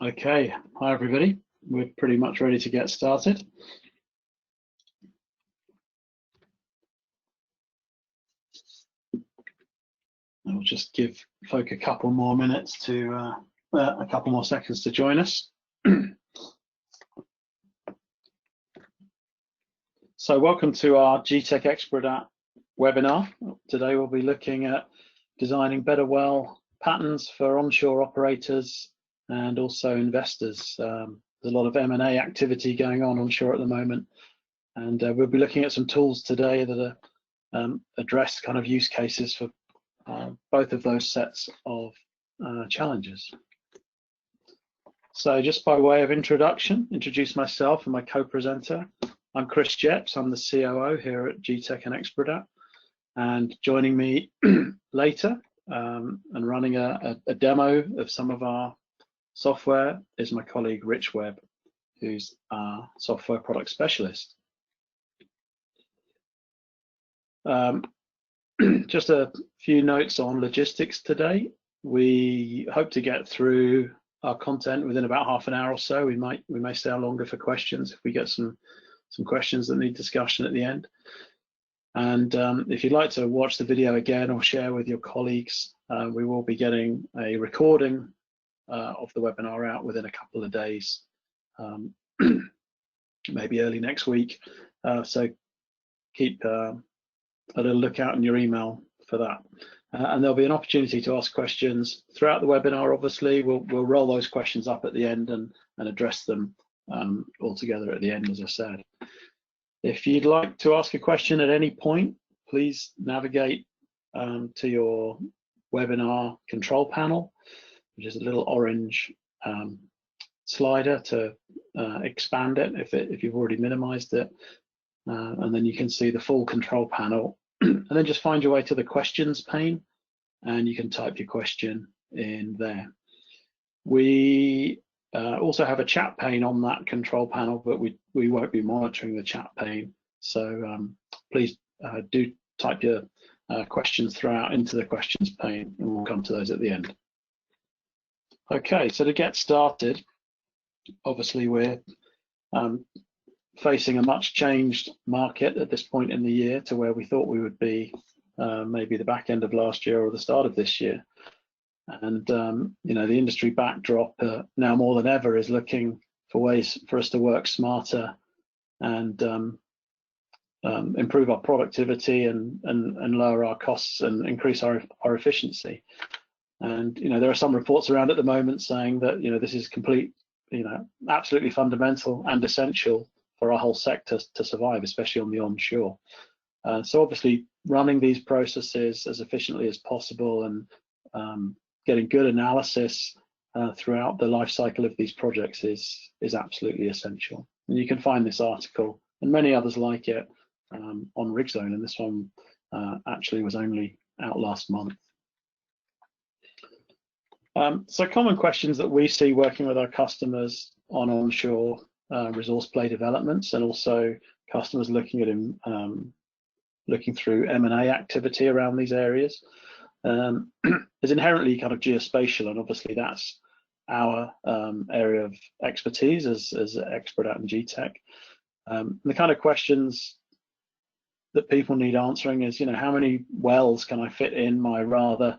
Okay, hi everybody. We're pretty much ready to get started. I'll just give folk a couple more minutes to, a couple more seconds to join us. So welcome to our GTech Exprodat webinar. Today we'll be looking at designing better well patterns for onshore operators and also investors. There's a lot of M&A activity going on onshore at the moment, and we'll be looking at some tools today that are address kind of use cases for both of those sets of challenges. So just by way of introduce myself and my co-presenter. I'm Chris Jeps, I'm the COO here at GTech and Exprodat, and joining me later and running a demo of some of our software is my colleague Rich Webb, who's our software product specialist. Just a few notes on logistics today. We hope to get through our content within about half an hour or so. We may stay on longer for questions if we get some questions that need discussion at the end. And if you'd like to watch the video again or share with your colleagues, we will be getting a recording of the webinar out within a couple of days, maybe early next week. So keep a little lookout in your email for that. And there'll be an opportunity to ask questions throughout the webinar. Obviously, we'll roll those questions up at the end and address them all together at the end, as I said. If you'd like to ask a question at any point, please navigate to your webinar control panel, which is a little orange slider to expand it if you've already minimized it. And then you can see the full control panel, and then just find your way to the questions pane, and you can type your question in there. We also have a chat pane on that control panel, but we won't be monitoring the chat pane. So please do type your questions throughout into the questions pane, and we'll come to those at the end. Okay, so to get started, obviously we're facing a much changed market at this point in the year to where we thought we would be maybe the back end of last year or the start of this year. And you know, the industry backdrop now more than ever is looking for ways for us to work smarter and improve our productivity and lower our costs and increase our efficiency. And you know, there are some reports around at the moment saying that this is absolutely fundamental and essential for our whole sector to survive, especially on the onshore. So obviously running these processes as efficiently as possible and getting good analysis throughout the life cycle of these projects is absolutely essential. And you can find this article and many others like it on RigZone, and this one actually was only out last month. So common questions that we see working with our customers on onshore resource play developments, and also customers looking at looking through M&A activity around these areas, is inherently kind of geospatial, and obviously that's our area of expertise as Exprodat and GTech. The kind of questions that people need answering is, how many wells can I fit in my rather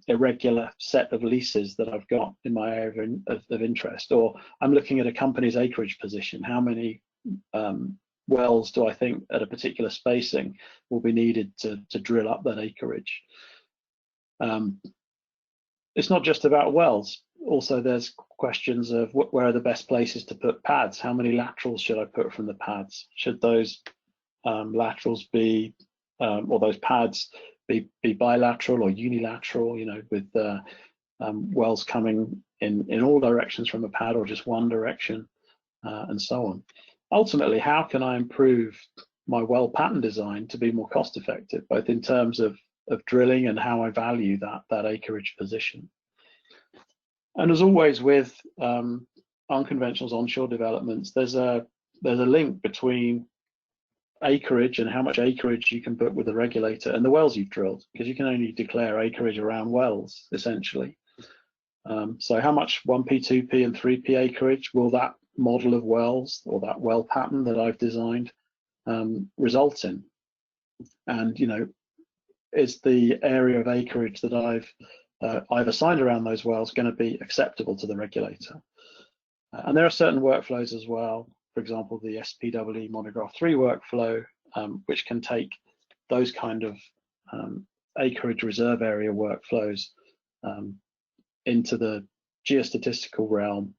irregular set of leases that I've got in my area of interest? Or I'm looking at a company's acreage position. How many wells do I think at a particular spacing will be needed to drill up that acreage? It's not just about wells. Also, there's questions of where are the best places to put pads? How many laterals should I put from the pads? Should those laterals be, or those pads be bilateral or unilateral, with wells coming in all directions from a pad or just one direction, and so on. Ultimately, how can I improve my well pattern design to be more cost effective, both in terms of drilling and how I value that acreage position? And as always with unconventionals onshore developments, there's a link between acreage and how much acreage you can put with the regulator and the wells you've drilled, because you can only declare acreage around wells essentially. So how much 1P, 2P, and 3P acreage will that model of wells or that well pattern that I've designed result in? And is the area of acreage that I've assigned around those wells going to be acceptable to the regulator? And there are certain workflows as well. For example, the SPW Monograph 3 workflow, which can take those kind of acreage reserve area workflows into the geostatistical realm,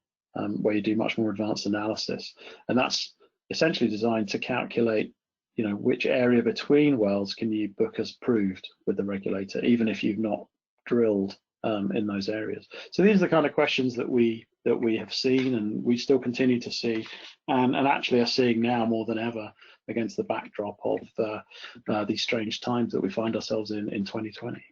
where you do much more advanced analysis. And that's essentially designed to calculate, which area between wells can you book as proved with the regulator, even if you've not drilled in those areas. So these are the kind of questions that we have seen, and we still continue to see, and actually are seeing now more than ever against the backdrop of these strange times that we find ourselves in 2020.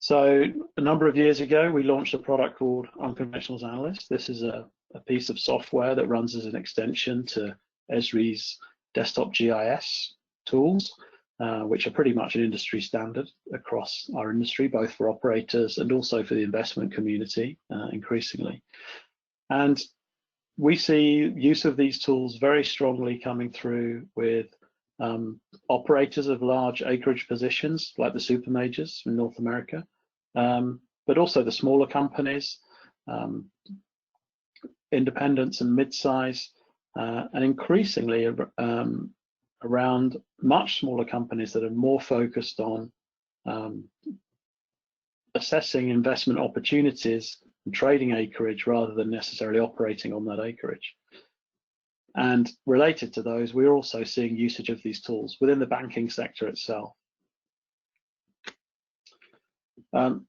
So a number of years ago, we launched a product called Unconventionals Analyst. This is a piece of software that runs as an extension to Esri's desktop GIS tools, which are pretty much an industry standard across our industry, both for operators and also for the investment community increasingly. And we see use of these tools very strongly coming through with operators of large acreage positions like the super majors in North America, but also the smaller companies, independents and mid-size, and increasingly around much smaller companies that are more focused on assessing investment opportunities and trading acreage rather than necessarily operating on that acreage. And related to those, we're also seeing usage of these tools within the banking sector itself. So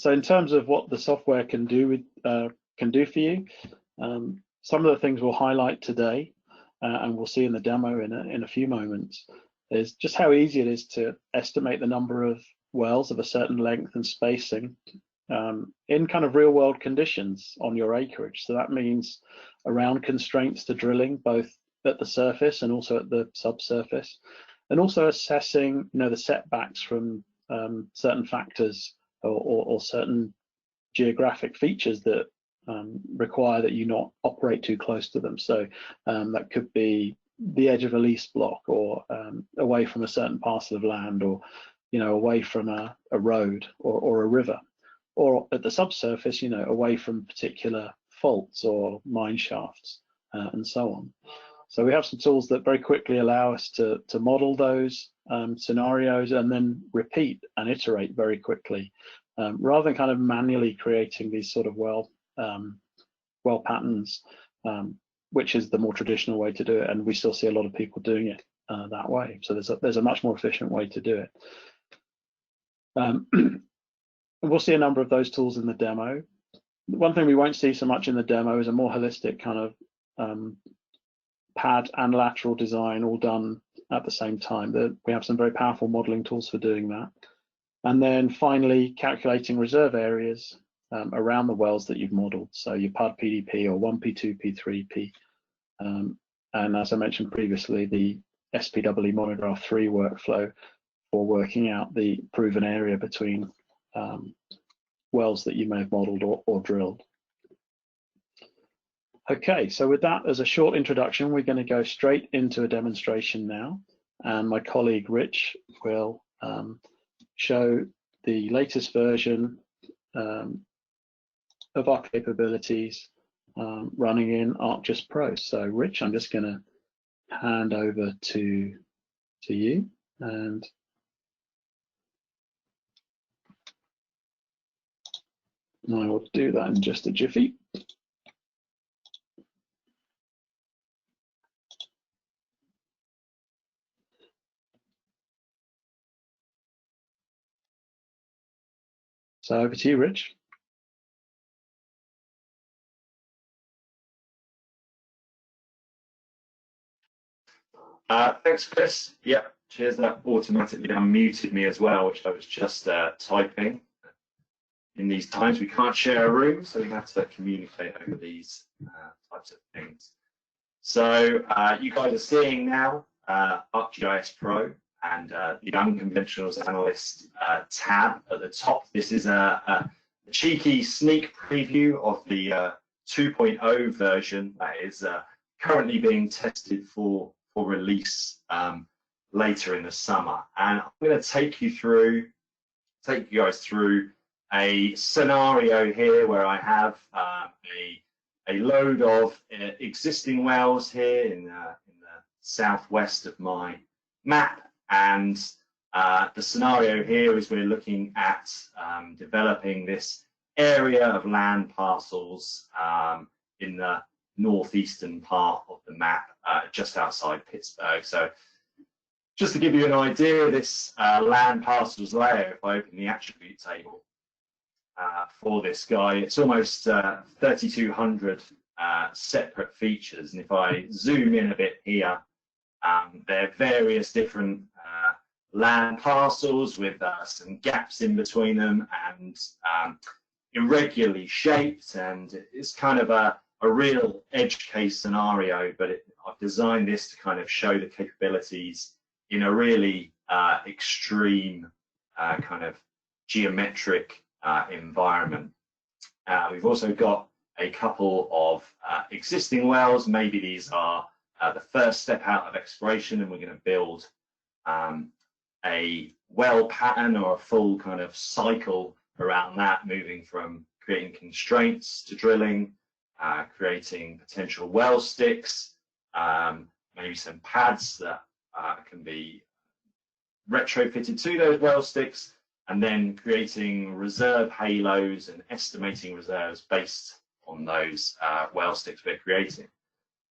in terms of what the software can do for you, some of the things we'll highlight today, and we'll see in the demo in a few moments, is just how easy it is to estimate the number of wells of a certain length and spacing in kind of real world conditions on your acreage. So that means around constraints to drilling, both at the surface and also at the subsurface, and also assessing the setbacks from certain factors or certain geographic features that require that you not operate too close to them. So that could be the edge of a lease block, or away from a certain parcel of land, or away from a road or a river, or at the subsurface, away from particular faults or mine shafts, and so on. So we have some tools that very quickly allow us to model those scenarios and then repeat and iterate very quickly, rather than kind of manually creating these sort of well patterns, which is the more traditional way to do it, and we still see a lot of people doing it that way. So there's a much more efficient way to do it. We'll see a number of those tools in the demo. One thing we won't see so much in the demo is a more holistic kind of pad and lateral design all done at the same time. We have some very powerful modeling tools for doing that. And then finally, calculating reserve areas around the wells that you've modeled. So your PUD PDP or 1P, 2P, 3P. And as I mentioned previously, the SPW Monograph 3 workflow for working out the proven area between wells that you may have modeled or drilled. Okay, so with that as a short introduction, we're going to go straight into a demonstration now, and my colleague Rich will show the latest version of our capabilities running in ArcGIS Pro. So Rich, I'm just going to hand over to you, and I will do that in just a jiffy. So over to you, Rich. Thanks, Chris. Yeah, cheers. That automatically unmuted me as well, which I was just typing. In these times, we can't share a room, so we have to communicate over these types of things. So you guys are seeing now ArcGIS Pro. and the Unconventionals Analyst tab at the top. This is a cheeky sneak preview of the 2.0 version that is currently being tested for release later in the summer. And I'm going to take you guys through a scenario here where I have a load of existing wells here in the southwest of my map, and the scenario here is we're looking at developing this area of land parcels in the northeastern part of the map, just outside Pittsburgh. So just to give you an idea, this land parcels layer, if I open the attribute table for this guy, it's almost 3,200 separate features. And if I zoom in a bit here, there are various different land parcels with some gaps in between them and irregularly shaped, and it's kind of a real edge case scenario, but I've designed this to kind of show the capabilities in a really extreme kind of geometric environment. We've also got a couple of existing wells. Maybe these are the first step out of exploration, and we're going to build a well pattern or a full kind of cycle around that, moving from creating constraints to drilling, creating potential well sticks, maybe some pads that can be retrofitted to those well sticks, and then creating reserve halos and estimating reserves based on those well sticks we're creating.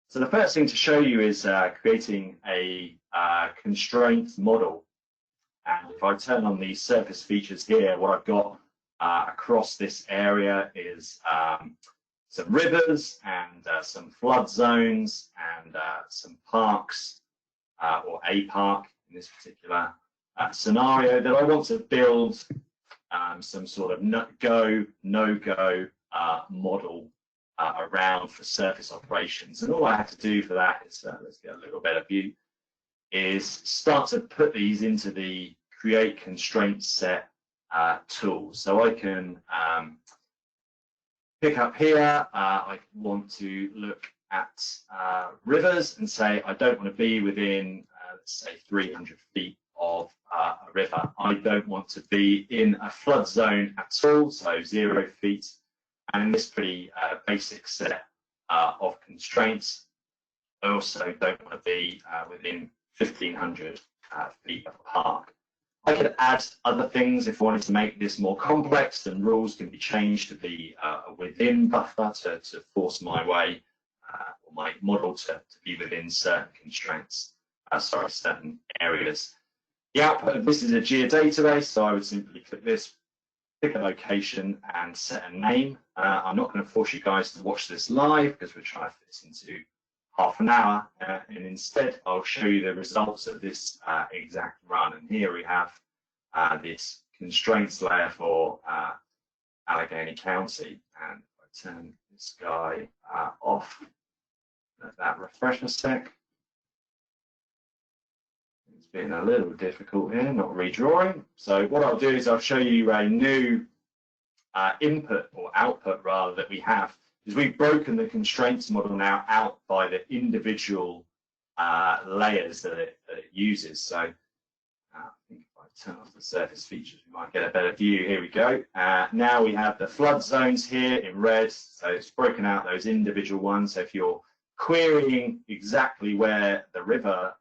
So the first thing to show you is creating a constraint model. And if I turn on the surface features here, what I've got across this area is some rivers and some flood zones and some parks, or a park in this particular scenario, that I want to build some sort of go, no-go model around for surface operations. And all I have to do for that is, let's get a little better view, is start to put these into the create constraint set tool. So I can pick up here, I want to look at rivers and say I don't want to be within, let's say, 300 feet of a river. I don't want to be in a flood zone at all, so 0 feet. And in this pretty basic set of constraints, I also don't want to be within 1,500 feet of a park. I could add other things if I wanted to make this more complex, and rules can be changed to be a within buffer to force my way, or my model to be within certain constraints, certain areas. The output of this is a geodatabase, so I would simply click this, pick a location and set a name. I'm not going to force you guys to watch this live because we're trying to fit this into half an hour, and instead I'll show you the results of this exact run. And here we have this constraints layer for Allegheny County. And if I turn this guy off, let that refresh a sec. It's been a little difficult here, not redrawing. So what I'll do is I'll show you a new input, or output rather, that we have, is we've broken the constraints model now out by the individual layers that it uses. So I think if I turn off the surface features, we might get a better view. Here we go. Now we have the flood zones here in red. So it's broken out those individual ones. So if you're querying exactly where the river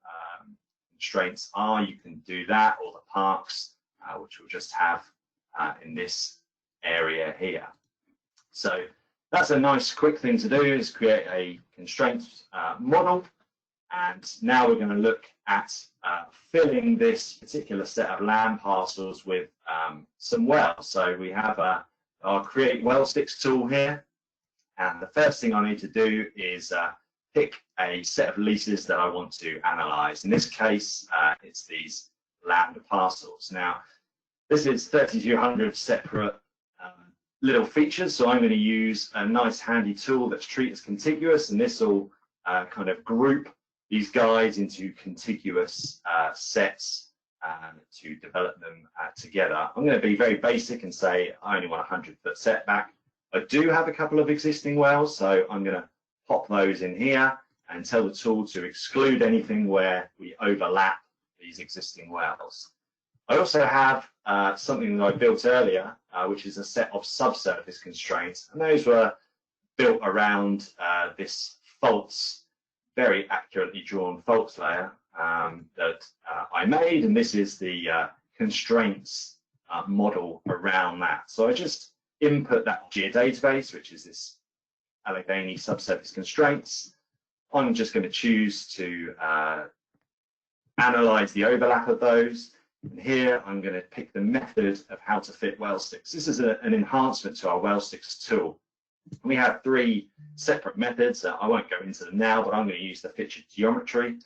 constraints are, you can do that, or the parks, which we'll just have in this area here. So that's a nice quick thing to do, is create a constraint model. And now we're going to look at filling this particular set of land parcels with some wells. So we have our create well sticks tool here. And the first thing I need to do is pick a set of leases that I want to analyze. In this case, it's these land parcels. Now, this is 3,200 separate little features, so I'm going to use a nice handy tool that's treated as contiguous, and this will kind of group these guys into contiguous sets to develop them together. I'm going to be very basic and say I only want a 100-foot setback. I do have a couple of existing wells, so I'm going to pop those in here and tell the tool to exclude anything where we overlap these existing wells. I also have something that I built earlier, which is a set of subsurface constraints, and those were built around this faults, very accurately drawn faults layer that I made, and this is the constraints model around that. So I just input that geodatabase, which is this Allegheny subsurface constraints. I'm just going to choose to analyze the overlap of those. And here I'm going to pick the method of how to fit well sticks. This is an enhancement to our well sticks tool. We have 3 separate methods. I won't go into them now, but I'm going to use the featured geometry.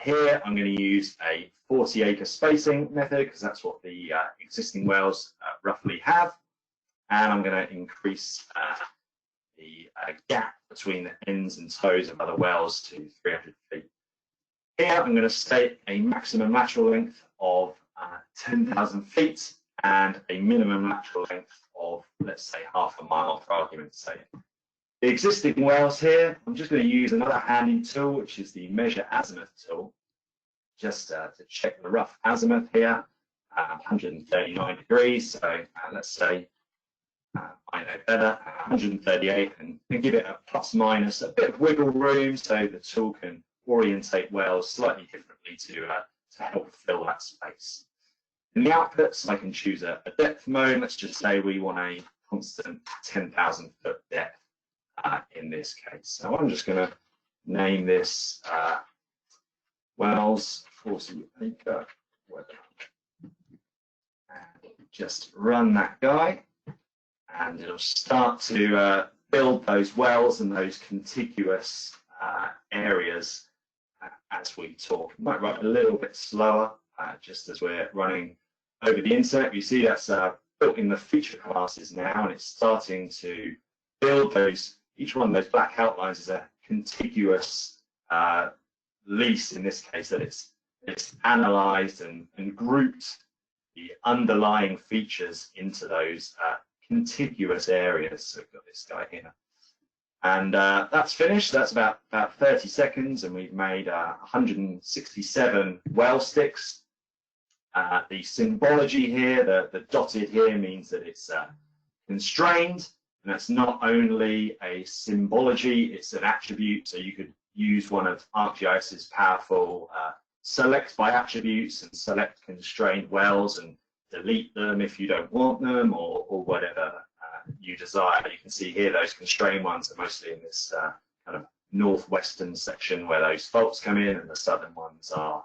Here I'm going to use a 40-acre spacing method because that's what the existing wells roughly have. And I'm going to increase the gap between the ends and toes of other wells to 300 feet. Here I'm going to state a maximum lateral length of 10,000 feet and a minimum lateral length of, let's say, half a mile for argument's sake. The existing wells here, I'm just going to use another handy tool, which is the measure azimuth tool, just to check the rough azimuth here, 139 degrees. So let's say, I know better, 138, and give it a plus minus, a bit of wiggle room so the tool can orientate wells slightly differently to help fill that space. In the outputs, I can choose a depth mode. Let's just say we want a constant 10,000 foot depth in this case. So I'm just going to name this wells 40-acre webinar. And just run that guy, and it'll start to build those wells and those contiguous areas as we talk. It might run a little bit slower just as we're running over the internet. You see that's built in the feature classes now, and it's starting to build those. Each one of those black outlines is a contiguous lease in this case, that it's analyzed and grouped the underlying features into those contiguous areas. So we've got this guy here. And that's finished. That's about 30 seconds, and we've made 167 well sticks. The symbology here, the dotted here, means that it's constrained, and that's not only a symbology, it's an attribute. So you could use one of ArcGIS's powerful select by attributes and select constrained wells and delete them if you don't want them, or whatever you desire. You can see here those constrained ones are mostly in this kind of northwestern section where those faults come in, and the southern ones are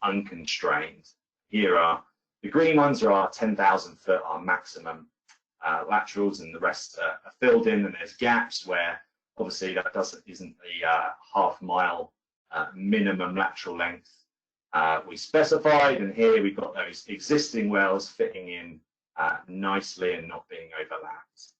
unconstrained. Here are the green ones are our 10,000 foot, our maximum laterals, and the rest are filled in, and there's gaps where obviously that isn't the half mile minimum lateral length we specified, and here we've got those existing wells fitting in nicely and not being overlapped.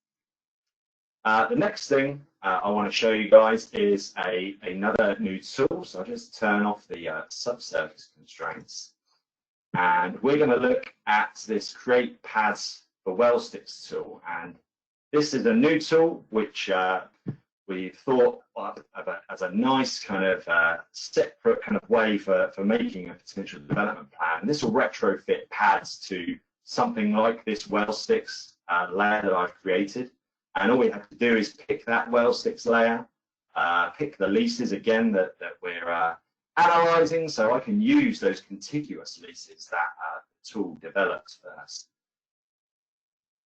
The next thing I want to show you guys is another new tool. So I'll just turn off the subsurface constraints, and we're going to look at this Create Pads for Well Sticks tool. And this is a new tool which we thought of as a nice kind of separate kind of way for making a potential development plan. And this will retrofit pads to something like this well sticks layer that I've created. And all we have to do is pick that well sticks layer, pick the leases again that we're analyzing, so I can use those contiguous leases that the tool developed first.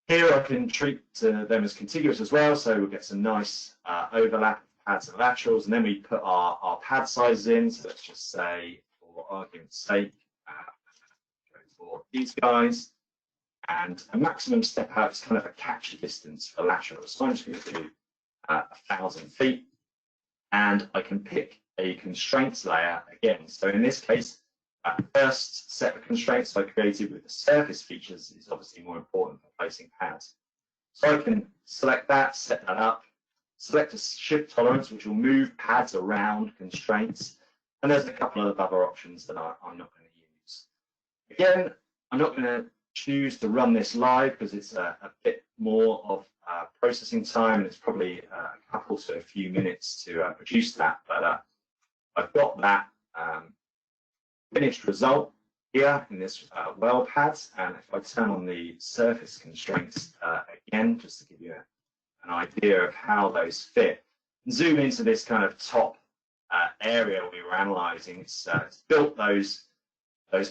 Here I can treat them as contiguous as well, so we'll get some nice overlap of pads and laterals, and then we put our pad sizes in. So let's just say, for argument's sake, go for these guys. And a maximum step out is kind of a capture distance for laterals. So I'm just going to do 1,000 feet, and I can pick a constraints layer again. So in this case, that first set of constraints I created with the surface features is obviously more important for placing pads. So I can select that, set that up, select a shift tolerance, which will move pads around constraints. And there's a couple of other options that I'm not going to use. Again, I'm not going to choose to run this live because it's a bit more of processing time, and it's probably a couple to a few minutes to produce that. But I've got that finished result here in this well pads, and if I turn on the surface constraints again, just to give you an idea of how those fit, and zoom into this kind of top area we were analysing, it's built those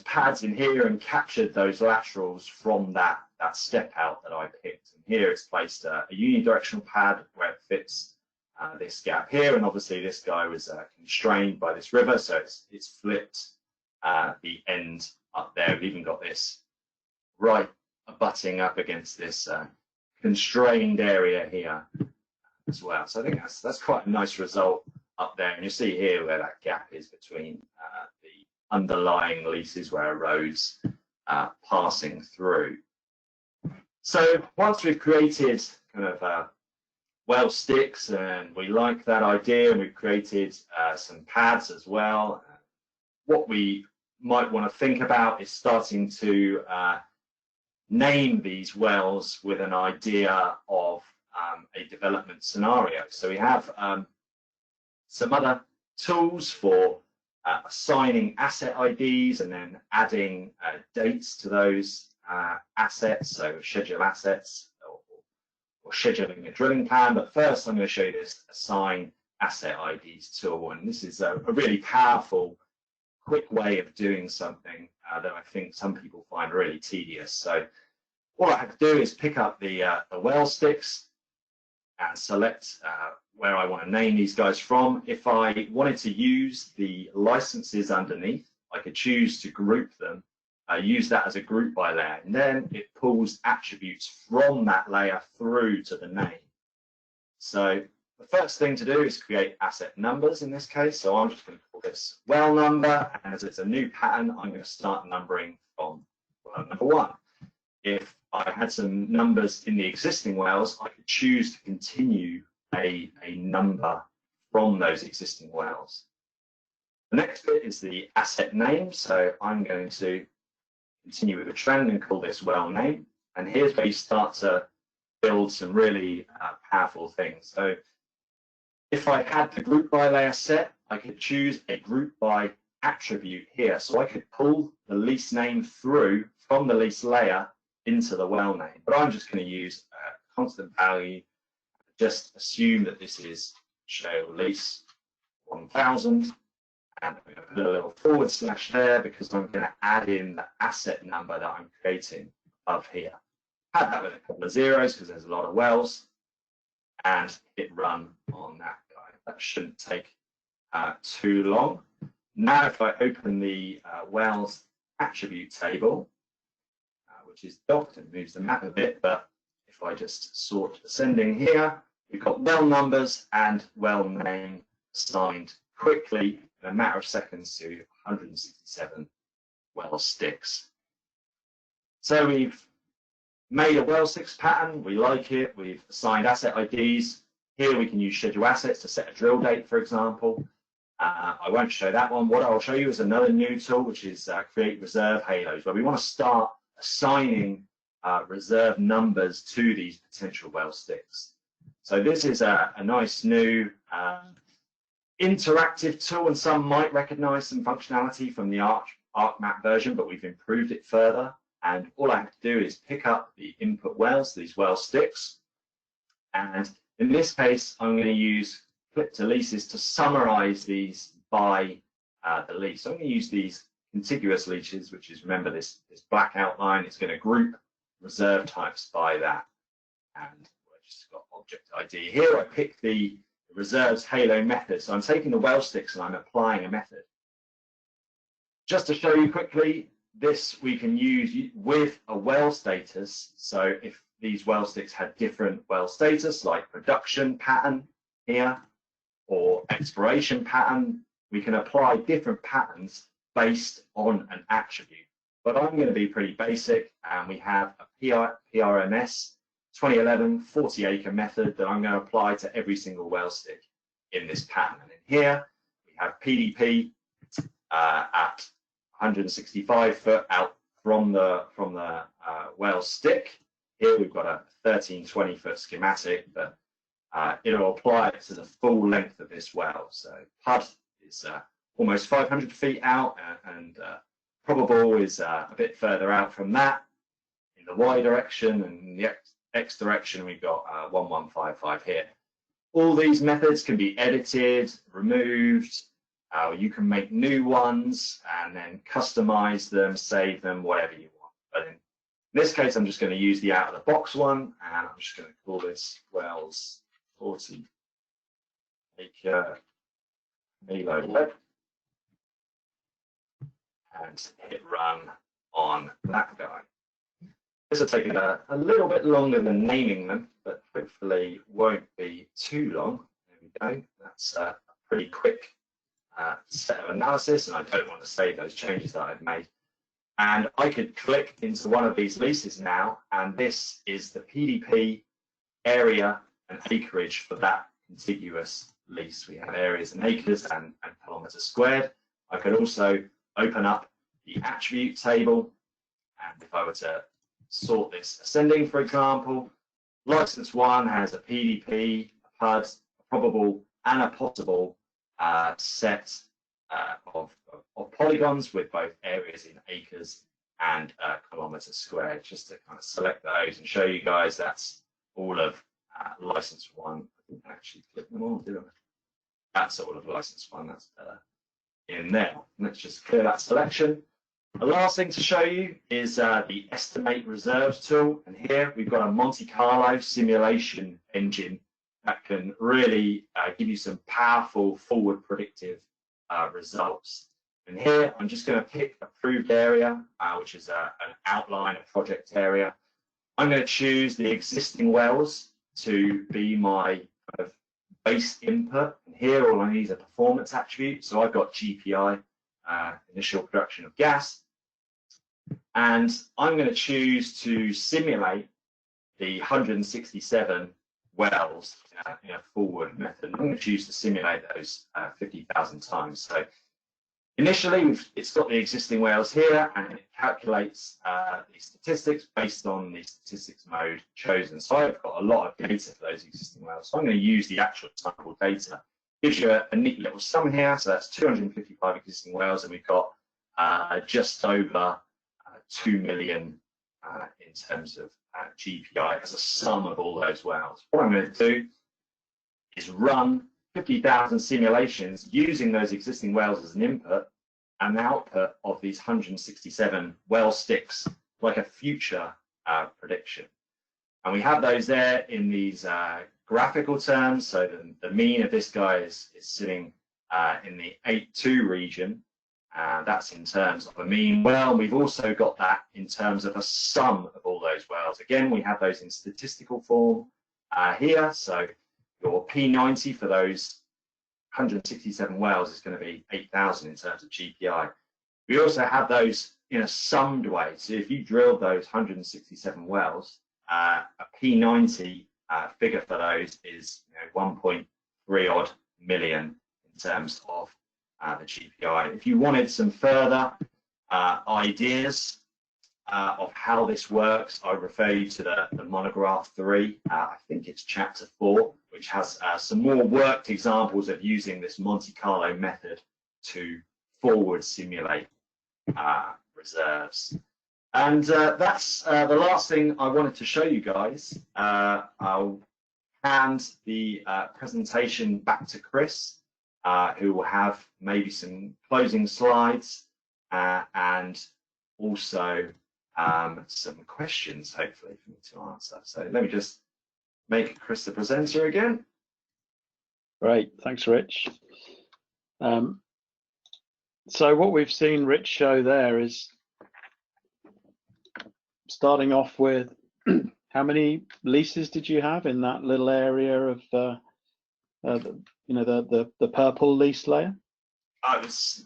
pads in here and captured those laterals from that step out that I picked. And here it's placed a unidirectional pad where it fits this gap here, and obviously this guy was constrained by this river, so it's flipped the end up there. We've even got this right abutting up against this constrained area here as well. So I think that's quite a nice result up there, and you see here where that gap is between the underlying leases where a road's passing through. So once we've created kind of well Stix, and we like that idea, and we've created some pads as well, what we might want to think about is starting to name these wells with an idea of a development scenario. So we have some other tools for assigning asset IDs and then adding dates to those assets, so schedule assets or scheduling a drilling plan. But first I'm going to show you this assign asset IDs tool, and this is a really powerful, quick way of doing something that I think some people find really tedious. So all I have to do is pick up the well Stix and select where I want to name these guys from. If I wanted to use the licenses underneath, I could choose to group them, use that as a group by layer, and then it pulls attributes from that layer through to the name. So the first thing to do is create asset numbers in this case. So I'm just going to call this well number, and as it's a new pattern, I'm going to start numbering from well number 1. If I had some numbers in the existing wells, I could choose to continue a number from those existing wells. The next bit is the asset name. So I'm going to continue with a trend and call this well name. And here's where you start to build some really powerful things. So if I had the group by layer set, I could choose a group by attribute here. So I could pull the lease name through from the lease layer into the well name. But I'm just going to use a constant value. Just assume that this is shale lease 1000, and I'm going to put a little / there because I'm going to add in the asset number that I'm creating above here. Add that with a couple of zeros because there's a lot of wells, and hit run on that guy. That shouldn't take too long. Now if I open the wells attribute table, which is docked and moves the map a bit, but if I just sort ascending here, we've got well numbers and well name assigned quickly in a matter of seconds to 167 well Stix. So we've made a well Stix pattern, we like it, we've assigned asset IDs. Here we can use schedule assets to set a drill date, for example. I won't show that one. What I'll show you is another new tool, which is create reserve halos, where we want to start assigning reserve numbers to these potential well Stix. So this is a nice new interactive tool, and some might recognize some functionality from the ArcMap version, but we've improved it further. And all I have to do is pick up the input wells, these well Stix, and in this case, I'm going to use clip to leases to summarize these by the lease. So I'm going to use these contiguous leases, which is, remember, this black outline. It's going to group reserve types by that. And I just got object ID here. I pick the reserves halo method. So I'm taking the well Stix and I'm applying a method. Just to show you quickly, this we can use with a well status. So if these well Stix had different well status, like production pattern here or exploration pattern, we can apply different patterns based on an attribute. But I'm going to be pretty basic, and we have a PRMS 2011 40-acre method that I'm going to apply to every single well stick in this pattern. And in here, we have PDP at 165 foot out from the well stick. Here we've got a 13-20-foot schematic, but it'll apply it to the full length of this well. So PUD is almost 500 feet out, and probable is a bit further out from that in the Y direction, and in the X direction we've got 1155 here. All these methods can be edited, removed. You can make new ones and then customize them, save them, whatever you want. But in this case, I'm just going to use the out of the box one, and I'm just going to call this Wells 40 acre Milo web, and hit run on that guy. This will take a little bit longer than naming them, but hopefully won't be too long. There we go. That's a pretty quick set of analysis, and I don't want to save those changes that I've made. And I could click into one of these leases now, and this is the PDP area and acreage for that contiguous lease. We have areas in acres and kilometers squared. I could also open up the attribute table, and if I were to sort this ascending, for example, license 1 has a PDP, a PUD, a probable, and a possible set of polygons with both areas in acres and kilometers squared. Just to kind of select those and show you guys that's all of license 1. I didn't actually click them all, did I? That's all of license 1. That's in there. Let's just clear that selection. The last thing to show you is the Estimate Reserves tool, and here we've got a Monte Carlo simulation engine that can really give you some powerful forward predictive results. And here I'm just going to pick approved area, which is an outline, a project area. I'm going to choose the existing wells to be my kind of base input, and here all I need is a performance attribute. So I've got GPI, initial production of gas, and I'm going to choose to simulate the 167 wells in a forward method. I'm going to choose to simulate those 50,000 times. So initially, it's got the existing wells here, and it calculates the statistics based on the statistics mode chosen. So I've got a lot of data for those existing wells. So I'm going to use the actual sample data. Gives you a neat little sum here. So that's 255 existing wells, and we've got just over 2 million in terms of GPI as a sum of all those wells. What I'm going to do is run 50,000 simulations using those existing wells as an input and the output of these 167 well sticks, like a future prediction. And we have those there in these graphical terms. So the mean of this guy is sitting in the 8.2 region. That's in terms of a mean well. We've also got that in terms of a sum of all those wells. Again, we have those in statistical form here. So your P90 for those 167 wells is going to be 8,000 in terms of GPI. We also have those in a summed way. So if you drilled those 167 wells, a P90 figure for those is 1.3 odd million in terms of the GPI. If you wanted some further ideas of how this works, I refer you to the monograph 3. I think it's chapter 4, which has some more worked examples of using this Monte Carlo method to forward simulate reserves. And that's the last thing I wanted to show you guys. I'll hand the presentation back to Chris, who will have maybe some closing slides and also some questions, hopefully, for me to answer. So let me just make Chris the presenter again. Great, thanks, Rich. So what we've seen Rich show there is starting off with how many leases did you have in that little area of the purple lease layer? It was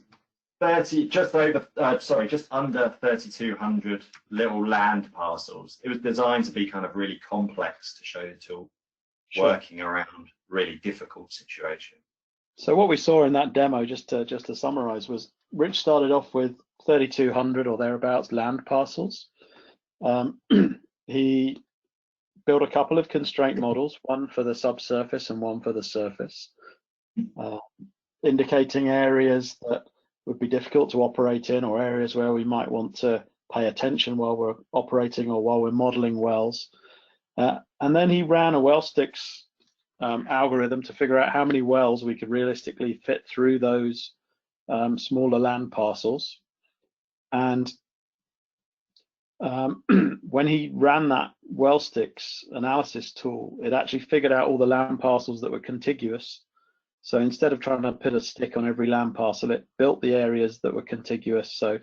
30, just under 3,200 little land parcels. It was designed to be kind of really complex to show the tool working around really difficult situations. So what we saw in that demo, just to summarize, was Rich started off with 3,200 or thereabouts land parcels. He built a couple of constraint models, one for the subsurface and one for the surface, indicating areas that would be difficult to operate in, or areas where we might want to pay attention while we're operating or while we're modeling wells. And then he ran a Stix algorithm to figure out how many wells we could realistically fit through those smaller land parcels. And when he ran that Stix analysis tool, it actually figured out all the land parcels that were contiguous. So instead of trying to put a stick on every land parcel, it built the areas that were contiguous. So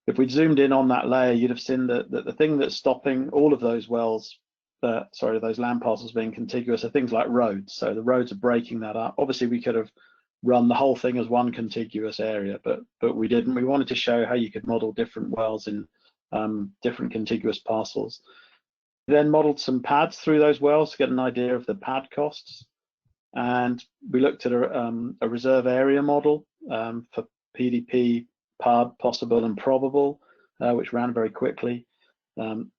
if we zoomed in on that layer, you'd have seen that the thing that's stopping all of those wells, those land parcels being contiguous, are things like roads. So the roads are breaking that up. Obviously, we could have run the whole thing as one contiguous area, but we didn't. We wanted to show how you could model different wells in different contiguous parcels. We then modeled some pads through those wells to get an idea of the pad costs. And we looked at a reserve area model for PDP, PUD, possible and probable, which ran very quickly.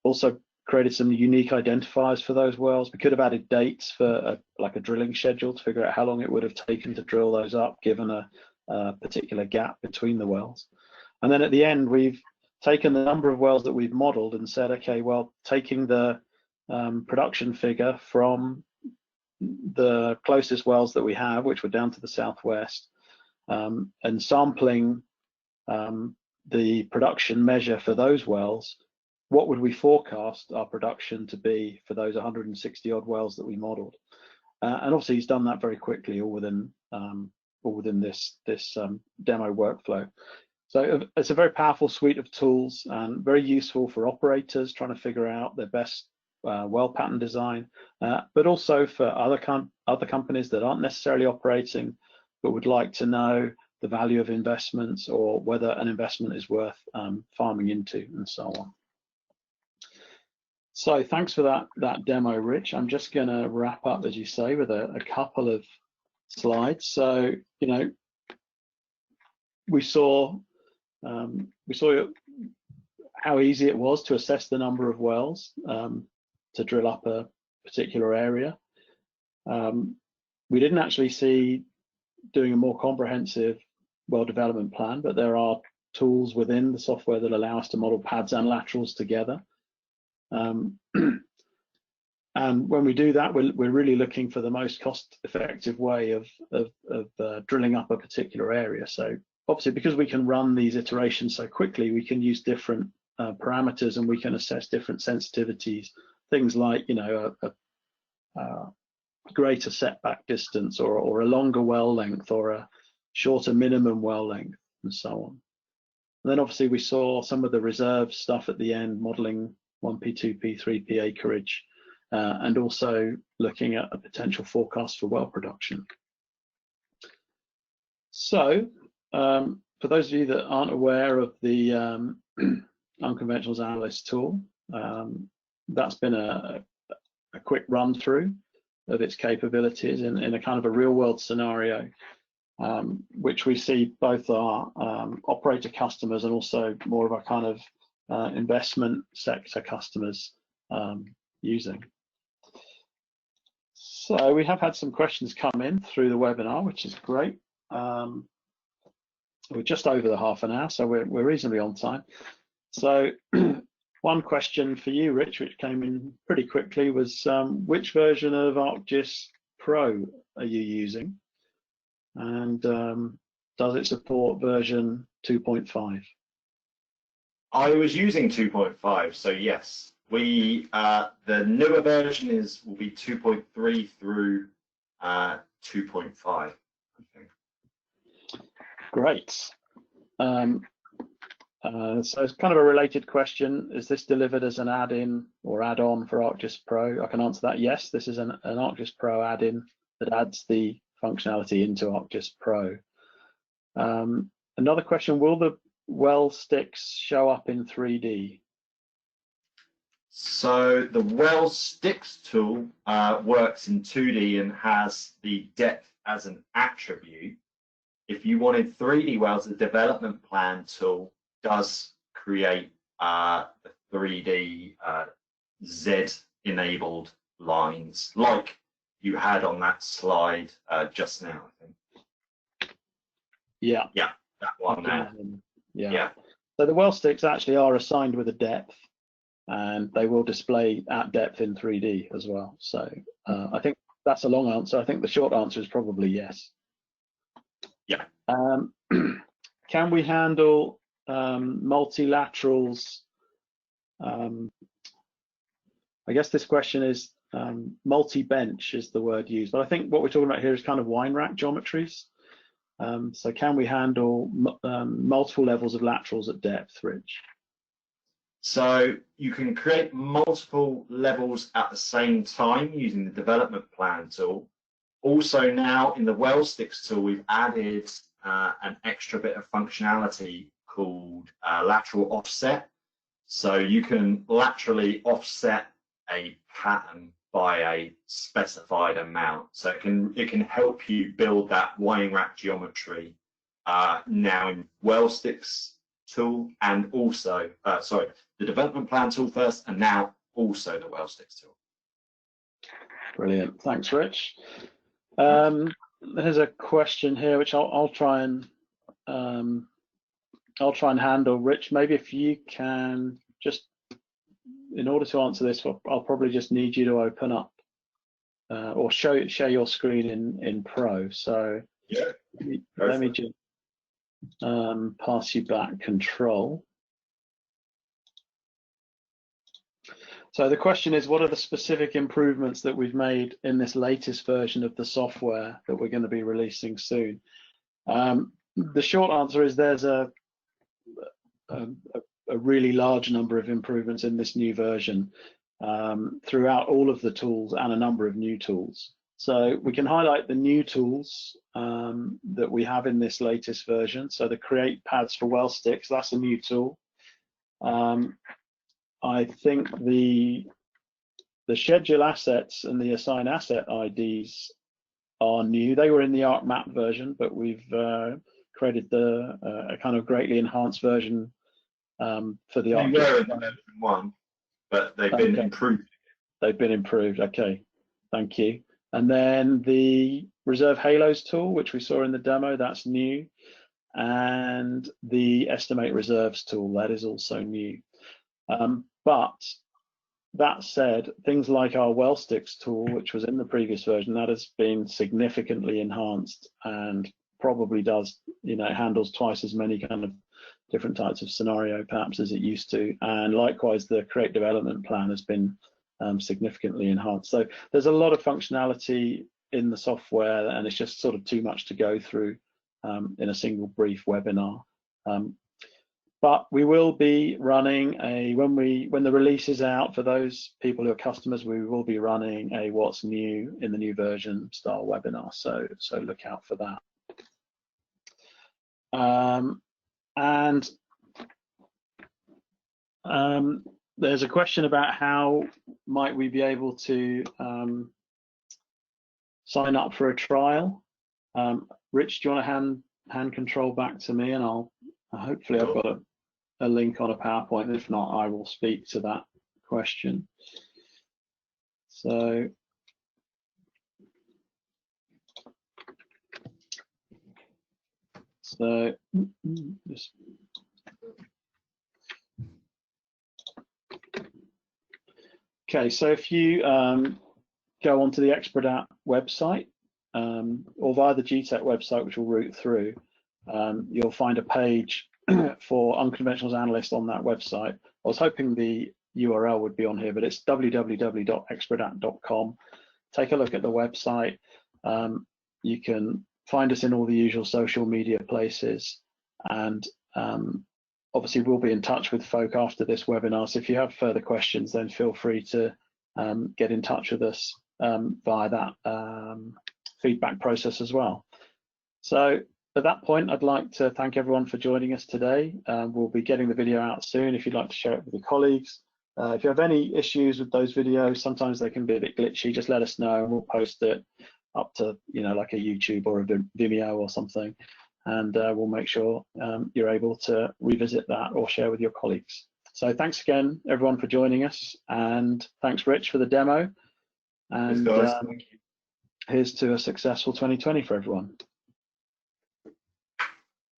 Also created some unique identifiers for those wells. We could have added dates for like a drilling schedule to figure out how long it would have taken to drill those up, given a particular gap between the wells. And then at the end, we've taken the number of wells that we've modeled and said, okay, well, taking the production figure from the closest wells that we have, which were down to the southwest, and sampling the production measure for those wells, what would we forecast our production to be for those 160 odd wells that we modeled? And obviously he's done that very quickly, all within this demo workflow. So it's a very powerful suite of tools and very useful for operators trying to figure out their best well pattern design, but also for other companies that aren't necessarily operating but would like to know the value of investments or whether an investment is worth farming into, and so on. So thanks for that demo, Rich. I'm just going to wrap up, as you say, with a couple of slides. So we saw how easy it was to assess the number of wells to drill up a particular area. We didn't actually see doing a more comprehensive well development plan, but there are tools within the software that allow us to model pads and laterals together. And when we do that, we're really looking for the most cost-effective way of drilling up a particular area. So obviously, because we can run these iterations so quickly, we can use different parameters, and we can assess different sensitivities. Things like a greater setback distance, or a longer well length, or a shorter minimum well length, and so on. And then obviously we saw some of the reserve stuff at the end, modeling 1P, 2P, 3P acreage, and also looking at a potential forecast for well production. So for those of you that aren't aware of the Unconventionals Analyst tool, that's been a quick run through of its capabilities in a kind of a real world scenario, which we see both our operator customers and also more of our kind of investment sector customers using. So we have had some questions come in through the webinar, which is great. We're just over the half an hour, so we're reasonably on time. So one question for you, Rich, which came in pretty quickly, was which version of ArcGIS Pro are you using? And does it support version 2.5? I was using 2.5, so yes. The newer version will be 2.3 through 2.5, I think. Great. So it's kind of a related question. Is this delivered as an add-in or add-on for ArcGIS Pro? I can answer that. Yes, this is an ArcGIS Pro add-in that adds the functionality into ArcGIS Pro. Another question, will the well Stix show up in 3D? So the well Stix tool works in 2D and has the depth as an attribute. if you wanted 3D wells, the development plan tool does create the 3D Z-enabled lines, like you had on that slide just now, I think. Yeah. Yeah, that one there. Yeah. So the well sticks actually are assigned with a depth, and they will display at depth in 3D as well. So I think that's a long answer. I think the short answer is probably yes. Yeah. Can we handle multilaterals? I guess this question is multi-bench is the word used, but I think what we're talking about here is kind of wine rack geometries. So can we handle multiple levels of laterals at depth, Rich? So you can create multiple levels at the same time using the development plan tool. Also now in the well sticks tool, we've added an extra bit of functionality called lateral offset. So you can laterally offset a pattern by a specified amount. So it can help you build that wine rack geometry now in well sticks tool, and also the development plan tool first, and now also the well sticks tool. Brilliant, thanks, Rich. There's a question here which I'll try and handle. Rich, maybe if you can just, in order to answer this, I'll probably just need you to open up or share your screen in Pro. So yeah, let me just pass you back control. So the question is, what are the specific improvements that we've made in this latest version of the software that we're going to be releasing soon? The short answer is there's a really large number of improvements in this new version throughout all of the tools and a number of new tools. So we can highlight the new tools that we have in this latest version. So the create paths for well sticks, that's a new tool. I think the schedule assets and the assign asset IDs are new. They were in the ArcMap version, but we've created a kind of greatly enhanced version for the ArcGIS. They were in version 1, but they've been improved. They've been improved. Okay, thank you. And then the Reserve Halos tool, which we saw in the demo, that's new. And the Estimate Reserves tool, that is also new. But that said, things like our well sticks tool, which was in the previous version, that has been significantly enhanced and probably does, handles twice as many kind of different types of scenario perhaps as it used to. And likewise, the create development plan has been significantly enhanced. So there's a lot of functionality in the software, and it's just sort of too much to go through in a single brief webinar. But we will be running when the release is out, for those people who are customers, we will be running a what's new in the new version style webinar. So look out for that. There's a question about how might we be able to sign up for a trial. Rich, do you want to hand control back to me, and hopefully I've got a link on a PowerPoint. If not, I will speak to that question. So okay, so if you go onto the Exprodat website or via the GTEC website, which will route through, you'll find a page for Unconventionals Analyst on that website. I was hoping the URL would be on here, but it's www.exprodat.com. Take a look at the website. You can find us in all the usual social media places, and obviously we'll be in touch with folk after this webinar. So if you have further questions, then feel free to get in touch with us via that feedback process as well. So at that point, I'd like to thank everyone for joining us today. We'll be getting the video out soon if you'd like to share it with your colleagues. If you have any issues with those videos, sometimes they can be a bit glitchy, just let us know and we'll post it up to, like a YouTube or a Vimeo or something. and we'll make sure you're able to revisit that or share with your colleagues. So thanks again, everyone, for joining us, and thanks, Rich, for the demo. And Thanks, guys. Thank you. Here's to a successful 2020 for everyone.